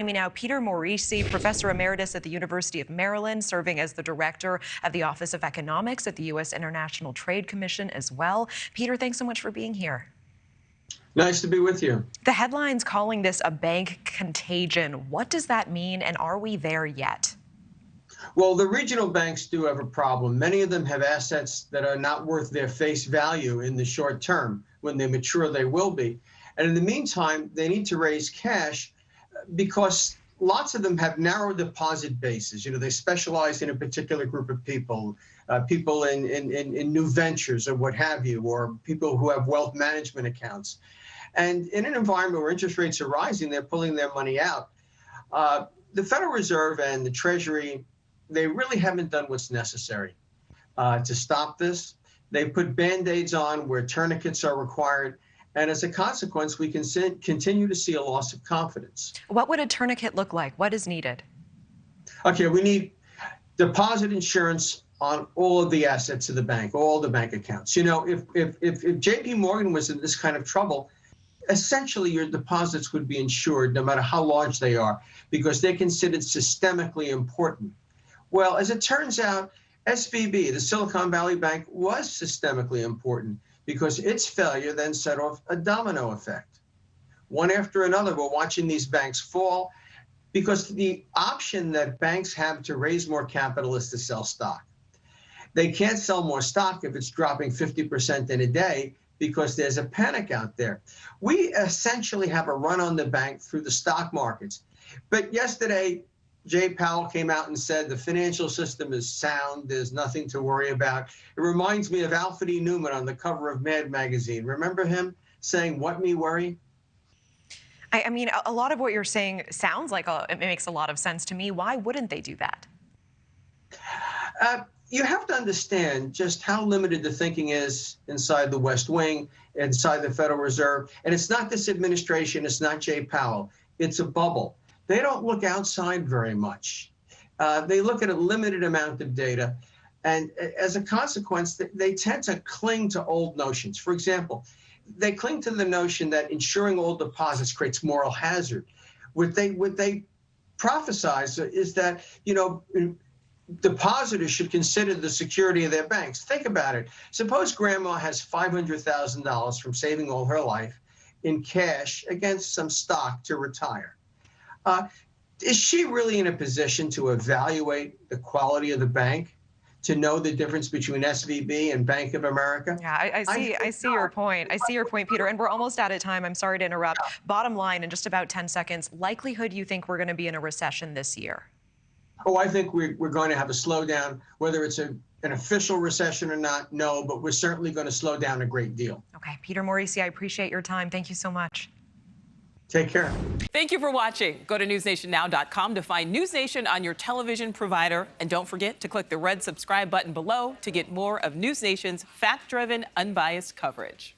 Me now, Peter Morici, professor emeritus at the University of Maryland, serving as the director of the Office of Economics at the U.S. International Trade Commission as well. Peter, thanks so much for being here. Nice to be with you. The headlines calling this a bank contagion. What does that mean, and are we there yet? Well, the regional banks do have a problem. Many of them have assets that are not worth their face value in the short term. When they mature, they will be. And in the meantime, they need to raise cash because lots of them have narrow deposit bases. You know, they specialize in a particular group of people, people in new ventures or what have you, or people who have wealth management accounts. And in an environment where interest rates are rising, they're pulling their money out. The Federal Reserve and the Treasury, they really haven't done what's necessary to stop this. They put Band-Aids on where tourniquets are required. And as a consequence, we can continue to see a loss of confidence. What would a tourniquet look like? What is needed? Okay, we need deposit insurance on all of the assets of the bank, all the bank accounts. You know, if JP Morgan was in this kind of trouble, essentially your deposits would be insured no matter how large they are, because they're considered systemically important. Well, as it turns out, SVB, the Silicon Valley Bank, was systemically important because its failure then set off a domino effect. One after another, we're watching these banks fall because the option that banks have to raise more capital is to sell stock. They can't sell more stock if it's dropping 50% in a day because there's a panic out there. We essentially have a run on the bank through the stock markets. But yesterday, Jay Powell came out and said the financial system is sound. There's nothing to worry about. It reminds me of Alfred E. Newman on the cover of Mad magazine. Remember him saying, "What me worry?" I mean, a lot of what you're saying sounds like it makes a lot of sense to me. Why wouldn't they do that? You have to understand just how limited the thinking is inside the West Wing, inside the Federal Reserve. And it's not this administration. It's not Jay Powell. It's a bubble. They don't look outside very much. They look at a limited amount of data. And as a consequence, they tend to cling to old notions. For example, they cling to the notion that insuring old deposits creates moral hazard. What they prophesize is that, you know, depositors should consider the security of their banks. Think about it. Suppose grandma has $500,000 from saving all her life in cash against some stock to retire. Is she really in a position to evaluate the quality of the bank, to know the difference between SVB and Bank of America? Yeah, I see your point. I see your point, Peter. And we're almost out of time. I'm sorry to interrupt. Bottom line, in just about 10 seconds, likelihood you think we're going to be in a recession this year? Oh, I think we're going to have a slowdown, whether it's an official recession or not, no, but we're certainly going to slow down a great deal. Okay, Peter Morici, I appreciate your time. Thank you so much. Take care. Thank you for watching. Go to newsnationnow.com to find News Nation on your television provider. And don't forget to click the red subscribe button below to get more of News Nation's fact-driven, unbiased coverage.